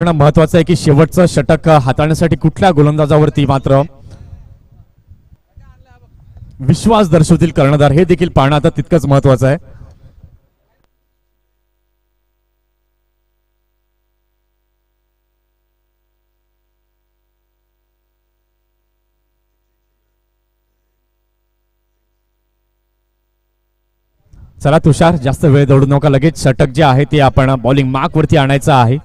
महत्वाचं आहे की शेवटचं षटक हाताळण्यासाठी कुठल्या गोलंदाजावरती मात्र विश्वास दर्शवतील कर्णधार हे देखील पाहणं आता तितकंच महत्वाचं आहे. चला तुषार, जास्त वेळ दौडू नका, लगेच षटक जे आहे ते आपण बॉलिंग मार्क वरती आणायचं आहे.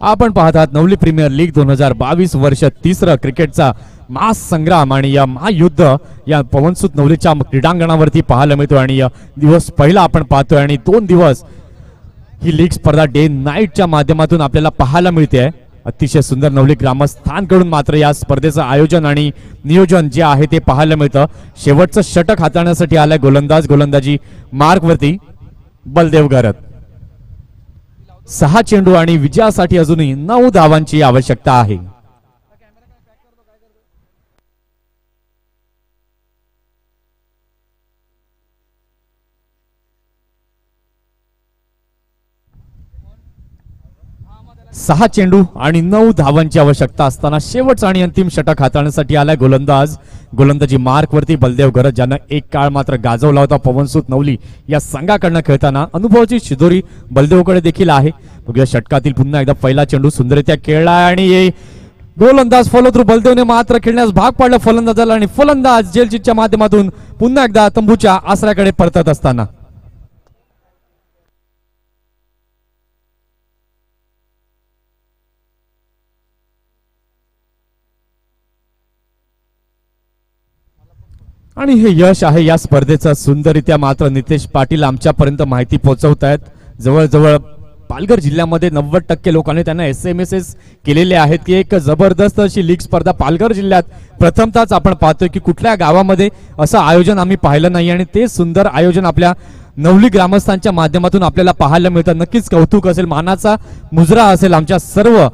आपण पाहत आहात नवली प्रीमियर लीग 2022 वर्ष तिसरं क्रिकेटचा महासंग्राम आणि या महायुद्ध या पवनसुत नवलीच्या क्रीडांगणावरती पाहायला मिळतो. आणि दिवस पहिला आपण पाहतोय आणि 2 दिवस ही लीग स्पर्धा डे नाईटच्या माध्यमातून आपल्याला पाहायला मिळते. अतिशय सुंदर नवली ग्रामस्थांकडून मात्र या स्पर्धेचं आयोजन आणि नियोजन जे आहे ते पाहायला मिळतं. शेवटचं षटक हाताळण्यासाठी आलाय गोलंदाजी मार्क वरती बलदेव घरत. 6 चेंडू आणि विजयासाठी अजूनही 9 धावांची आवश्यकता आहे. सहा चेंडू आणि 9 धावांची आवश्यकता असताना शेवटचा आणि अंतिम षटक हाताळण्यासाठी आलाय गोलंदाजी मार्क वरती बलदेव घरत, ज्यानं एक काळ मात्र गाजवला होता पवनसुत नवली या संघाकडनं खेळताना. अनुभवाची शिदोरी बलदेवकडे देखील आहे. बघूया षटकातील पुन्हा एकदा पहिला चेंडू सुंदररित्या खेळलाय आणि गोलंदाज फॉलो थ्रू बलदेवने मात्र खेळण्यास भाग पाडलं फलंदाजाला. आणि फलंदाज जेलचिटच्या माध्यमातून पुन्हा एकदा तंबूच्या आसऱ्याकडे परतत असताना आणि हे यश आहे या स्पर्धेचं. सुंदररित्या मात्र नितेश पाटील आमच्यापर्यंत माहिती पोहोचवत आहेत. जवळजवळ पालघर जिल्ह्यामध्ये 90% लोकांनी त्यांना SMS केलेले आहेत की एक जबरदस्त अशी लीग स्पर्धा पालघर जिल्ह्यात प्रथमतःच आपण पाहतोय की कुठल्या गावामध्ये असं आयोजन आम्ही पाहिलं नाही. आणि ते सुंदर आयोजन आपल्या नवली ग्रामस्थांच्या माध्यमातून आपल्याला पाहायला मिळतं. नक्कीच कौतुक असेल, मानाचा मुजरा असेल आमच्या सर्व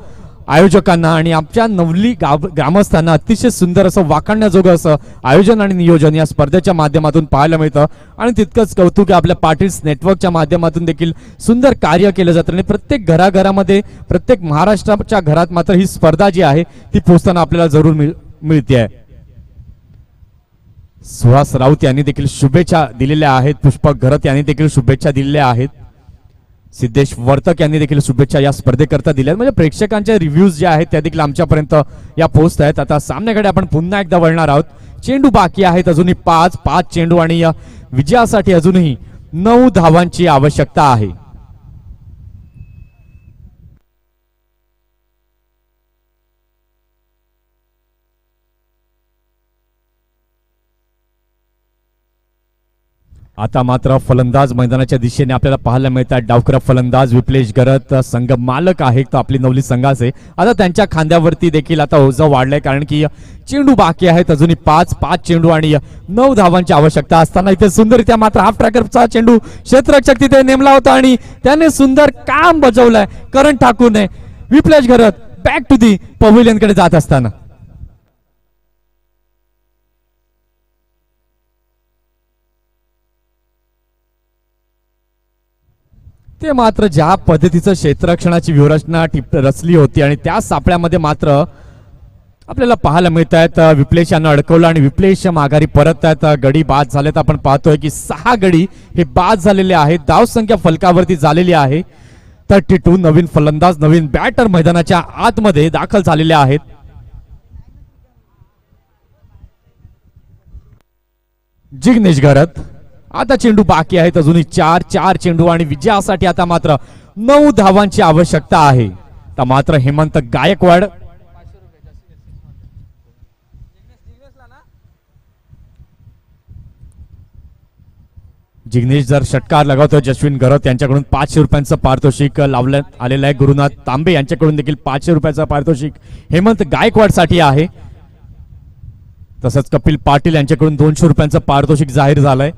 आयोजकांना आणि आमच्या नवली ग्रामस्थांना. अतिशय सुंदर असं वाखाणण्याजोगं असं आयोजन आणि नियोजन या स्पर्धेच्या माध्यमातून पाहायला मिळतं. आणि तितकंच कौतुक आपल्या पाटील्स नेटवर्कच्या माध्यमातून देखील सुंदर कार्य केलं जातं. आणि प्रत्येक घराघरामध्ये, प्रत्येक महाराष्ट्राच्या घरात मात्र ही स्पर्धा जी आहे ती पोहोचताना आपल्याला जरूर मिळते. सुहास राऊत यांनी देखील शुभेच्छा दिलेल्या आहेत. पुष्पक घरत यांनी देखील शुभेच्छा दिलेल्या आहेत. सिद्धेश वर्तक यांनी देखील शुभेच्छा या स्पर्धेकरता दिल्या. म्हणजे प्रेक्षकांच्या रिव्ह्यूज जे आहेत त्या देखील आमच्यापर्यंत या पोहोचत आहेत. आता सामन्याकडे आपण पुन्हा एकदा वळणार आहोत. चेंडू बाकी आहेत अजूनही 5 चेंडू आणि या विजयासाठी अजूनही 9 धावांची आवश्यकता आहे. आता मात्र फलंदाज मैदानाच्या दिशेने आपल्याला पाहायला मिळतात. डावखरा फलंदाज विप्लेश घरत संघ मालक आहे तो आपली नवली संघाचे. आता त्यांच्या खांद्यावरती देखील आता ओझं वाढलंय, कारण की चेंडू बाकी आहेत अजूनही 5 चेंडू आणि 9 धावांची आवश्यकता असताना इथे सुंदररित्या मात्र हाफ ट्रॅकरचा चेंडू क्षेत्ररक्षक तिथे नेमला होता आणि त्याने सुंदर काम बजावलंय. करण ठाकूरने विप्लेश घरत बॅक टू दी पवेलियन कडे जात असताना ते मात्र ज्या पद्धतीचं क्षेत्ररक्षणाची व्यूहरचना रचली होती आणि त्या सापळ्यामध्ये मात्र आपल्याला पाहायला मिळत आहेत विप्लेश यांना अडकवलं आणि विप्लेश माघारी परत आहेत. गडी बाद झालेत. आपण पाहतोय की 6 गडी हे बाद झालेले आहेत. धावसंख्या फलकावरती झालेली आहे 32. नवीन फलंदाज, नवीन बॅटर मैदानाच्या आतमध्ये दाखल झालेले आहेत. जिग्नेश घरत. आता चेंडू बाकी आहेत अजूनही 4 चेंडू आणि विजयासाठी आता मात्र 9 धावांची आवश्यकता आहे. आता मात्र हेमंत गायकवाड जिग्नेश जर षटकार लगावतोय. जश्विन घरत यांच्याकडून 500 रुपयांचं पारितोषिक लावण्यात आलेलं आहे. गुरुनाथ तांबे यांच्याकडून देखील 500 रुपयाचं पारितोषिक हेमंत गायकवाड साठी आहे. तसंच कपिल पाटील यांच्याकडून 200 रुपयांचं पारितोषिक जाहीर झालंय.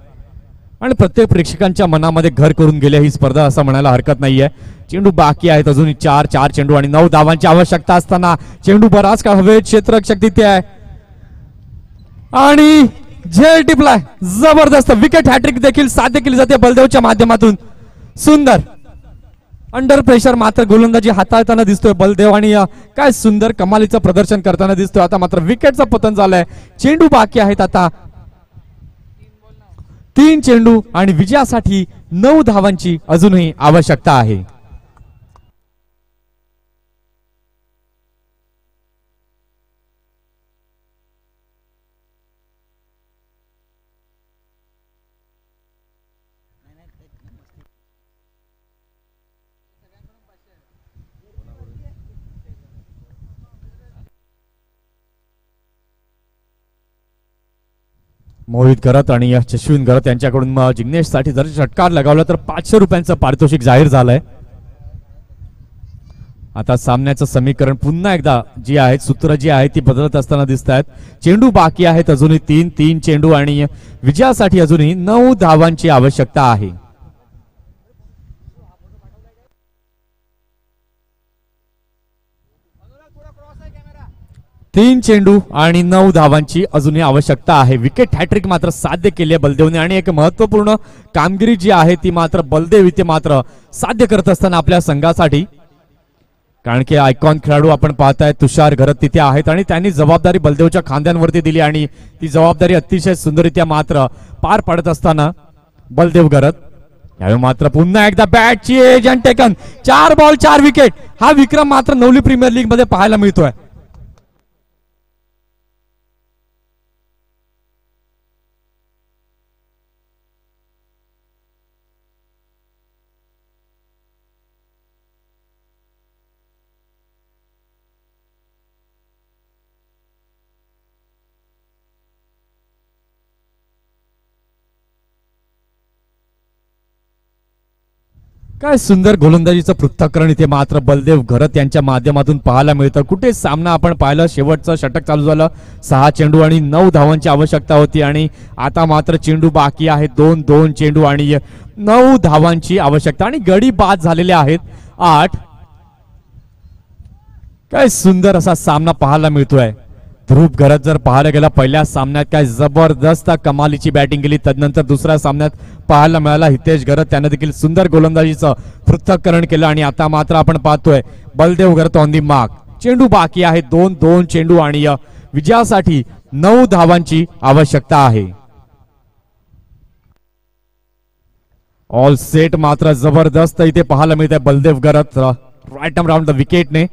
आणि प्रत्येक प्रेक्षकांच्या मनामध्ये घर करून गेले ही स्पर्धा असं म्हणायला हरकत नाहीये. चेंडू बाकी आहेत अजूनही 4 चेंडू आणि 9 धावांची आवश्यकता असताना चेंडू बराच काळ हवेत. क्षेत्ररक्षक तिथे आहे आणि झेल टिपलाय. जबरदस्त विकेट हॅट्रिक देखील साध्य केली जाते बलदेवच्या माध्यमातून. सुंदर अंडर प्रेशर मात्र गोलंदाजी हाताळताना दिसतोय बलदेव आणि काय सुंदर कमालीचं प्रदर्शन करताना दिसतोय. आता मात्र विकेटचं पतन झालंय. चेंडू बाकी आहेत आता 3 चेंडू आणि विजयासाठी 9 धावांची अजूनही आवश्यकता आहे. मोहित गरत आणि यशस्विन गरत यांच्याकडून जिग्नेश साठी जर षटकार लगावला तर 500 रुपयांचं पारितोषिक जाहीर झालंय. आता सामन्याचं समीकरण पुन्हा एकदा जी आहेत सूत्र जी आहे ती बदलत असताना दिसत आहेत. चेंडू बाकी आहेत अजूनही 3 चेंडू आणि विजयासाठी अजूनही 9 धावांची आवश्यकता आहे. तीन चेंडू आणि 9 धावांची अजूनही आवश्यकता आहे. विकेट हॅट्रिक मात्र साध्य केली आहे बलदेवने आणि एक महत्वपूर्ण कामगिरी जी आहे ती मात्र बलदेव इथे मात्र साध्य करत असताना आपल्या संघासाठी, कारण की आयकॉन खेळाडू आपण पाहताय तुषार घरत तिथे आहेत आणि त्यांनी जबाबदारी बलदेवच्या खांद्यांवरती दिली आणि ती जबाबदारी अतिशय सुंदररित्या मात्र पार पाडत असताना बलदेव घरत यावेळी मात्र पुन्हा एकदा बॅटची edge and taken 4 ball 4 wicket हा विक्रम मात्र नवली प्रीमियर लीग मध्ये पाहायला मिळतोय. काय सुंदर गोलंदाजीचं पृथक्करण इथे मात्र बलदेव घरत यांच्या माध्यमातून पाहायला मिळतं. कुठे सामना आपण पाहिलं, शेवटचं षटक चालू झालं, 6 चेंडू आणि 9 धावांची आवश्यकता होती आणि आता मात्र चेंडू बाकी आहे 2 चेंडू आणि 9 धावांची आवश्यकता आणि गडी बाद झालेले आहेत 8. काय सुंदर असा सामना पाहायला मिळतोय. ध्रुव घरत जर पाहायला गेला पहिल्या सामन्यात काय जबरदस्त कमालीची बॅटिंग केली, तदनंतर दुसऱ्या सामन्यात पाहायला मिळाला हितेश घरत त्याने देखील सुंदर गोलंदाजीचं पृथक्करण केलं आणि आता मात्र आपण पाहतोय बलदेव घरत ऑन दी मार्क. चेंडू बाकी आहे 2 चेंडू आणि विजयासाठी 9 धावांची आवश्यकता आहे. ऑल सेट मात्र जबरदस्त इथे पाहायला मिळत आहे बलदेव घरत राईट अराउंड द विकेटने.